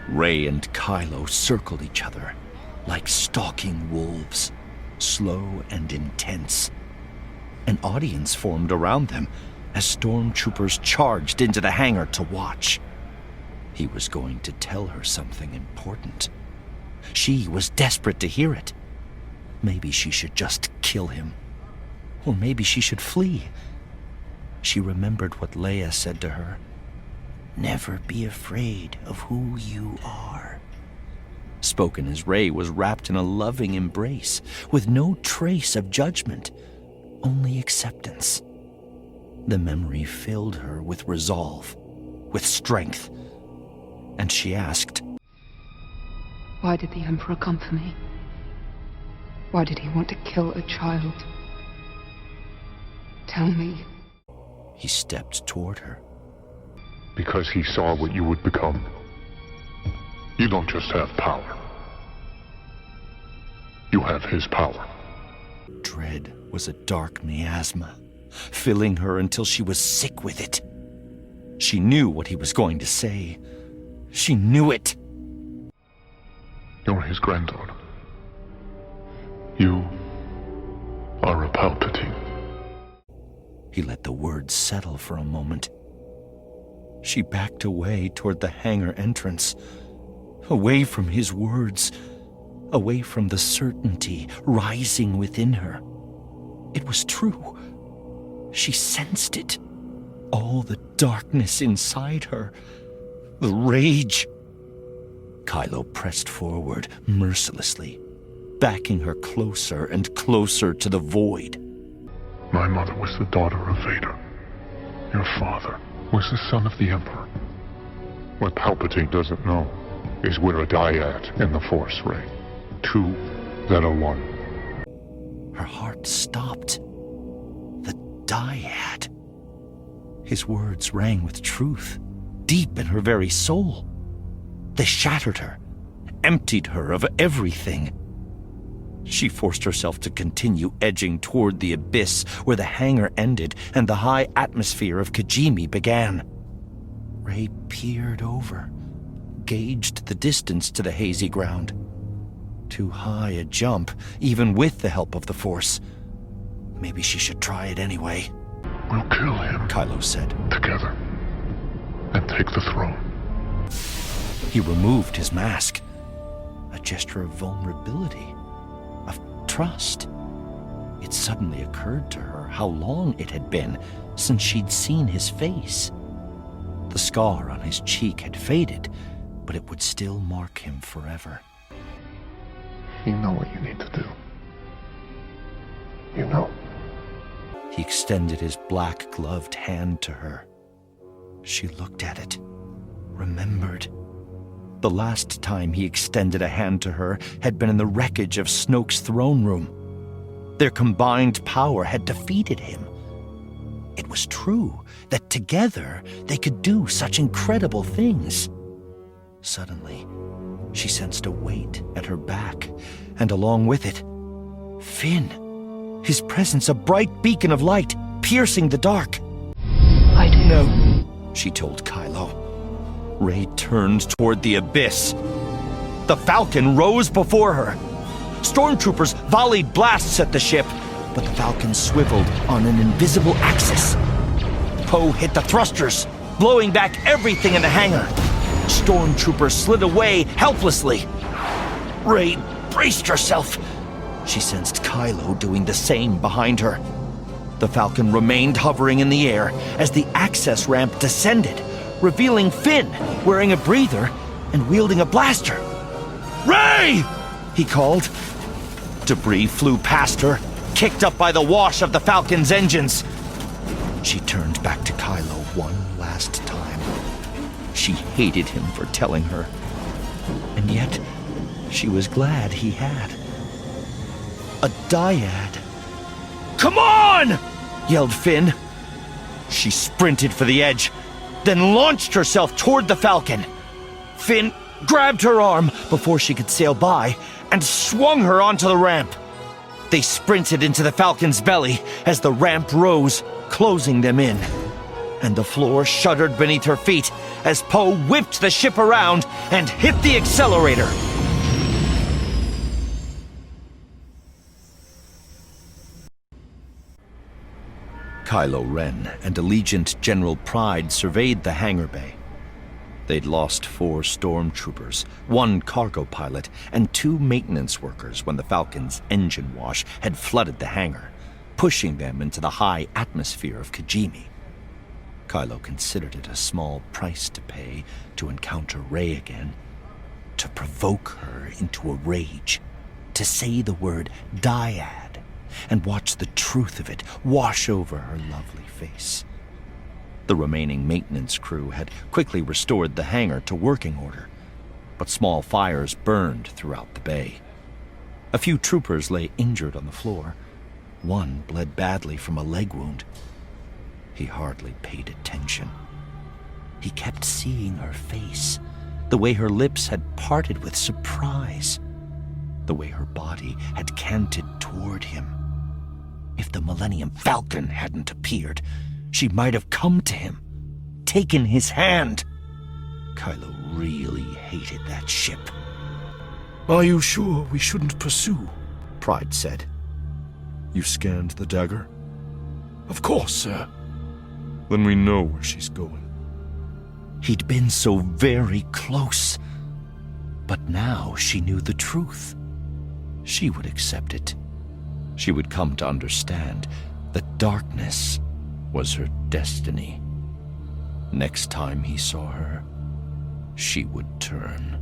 Rey and Kylo circled each other like stalking wolves, slow and intense. An audience formed around them as stormtroopers charged into the hangar to watch. He was going to tell her something important. She was desperate to hear it. Maybe she should just kill him. Or maybe she should flee. She remembered what Leia said to her. "Never be afraid of who you are." Spoken as Rey was wrapped in a loving embrace, with no trace of judgment, only acceptance. The memory filled her with resolve, with strength, and she asked, "Why did the Emperor come for me? Why did he want to kill a child? Tell me." He stepped toward her. Because he saw what you would become. You don't just have power. You have his power. Dread was a dark miasma, filling her until she was sick with it. She knew what he was going to say. She knew it. You're his granddaughter. You are a Palpatine. He let the words settle for a moment. She backed away toward the hangar entrance, away from his words, away from the certainty rising within her. It was true. She sensed it. All the darkness inside her, the rage. Kylo pressed forward mercilessly, backing her closer and closer to the void. My mother was the daughter of Vader. Your father was the son of the Emperor. What Palpatine doesn't know is we're a dyad in the Force, Rey. Two that are one. Her heart stopped. The dyad. His words rang with truth, deep in her very soul. They shattered her, emptied her of everything. She forced herself to continue edging toward the abyss where the hangar ended and the high atmosphere of Kijimi began. Rey peered over, gauged the distance to the hazy ground. Too high a jump, even with the help of the Force. Maybe she should try it anyway. We'll kill him, Kylo said. Together. And take the throne. He removed his mask. A gesture of vulnerability. Trust. It suddenly occurred to her how long it had been since she'd seen his face. The scar on his cheek had faded, but it would still mark him forever. You know what you need to do. You know. He extended his black-gloved hand to her. She looked at it, remembered. The last time he extended a hand to her had been in the wreckage of Snoke's throne room. Their combined power had defeated him. It was true that together they could do such incredible things. Suddenly, she sensed a weight at her back, and along with it, Finn. His presence a bright beacon of light, piercing the dark. "I do." "No," she told Kylo. Rey turned toward the abyss. The Falcon rose before her. Stormtroopers volleyed blasts at the ship, but the Falcon swiveled on an invisible axis. Poe hit the thrusters, blowing back everything in the hangar. Stormtroopers slid away helplessly. Rey braced herself. She sensed Kylo doing the same behind her. The Falcon remained hovering in the air as the access ramp descended, revealing Finn wearing a breather and wielding a blaster. "Rey!" he called. Debris flew past her, kicked up by the wash of the Falcon's engines. She turned back to Kylo one last time. She hated him for telling her, and yet she was glad he had. A dyad. "Come on!" yelled Finn. She sprinted for the edge, then launched herself toward the Falcon. Finn grabbed her arm before she could sail by and swung her onto the ramp. They sprinted into the Falcon's belly as the ramp rose, closing them in. And the floor shuddered beneath her feet as Poe whipped the ship around and hit the accelerator. Kylo Ren and Allegiant General Pride surveyed the hangar bay. They'd lost 4 stormtroopers, 1 cargo pilot, and 2 maintenance workers when the Falcon's engine wash had flooded the hangar, pushing them into the high atmosphere of Kijimi. Kylo considered it a small price to pay to encounter Rey again, to provoke her into a rage, to say the word dyad, and watch the truth of it wash over her lovely face. The remaining maintenance crew had quickly restored the hangar to working order, but small fires burned throughout the bay. A few troopers lay injured on the floor. One bled badly from a leg wound. He hardly paid attention. He kept seeing her face, the way her lips had parted with surprise, the way her body had canted toward him. If the Millennium Falcon hadn't appeared, she might have come to him, taken his hand. Kylo really hated that ship. "Are you sure we shouldn't pursue?" Pride said. "You scanned the dagger?" "Of course, sir." "Then we know where she's going." He'd been so very close, but now she knew the truth. She would accept it. She would come to understand that darkness was her destiny. Next time he saw her, she would turn.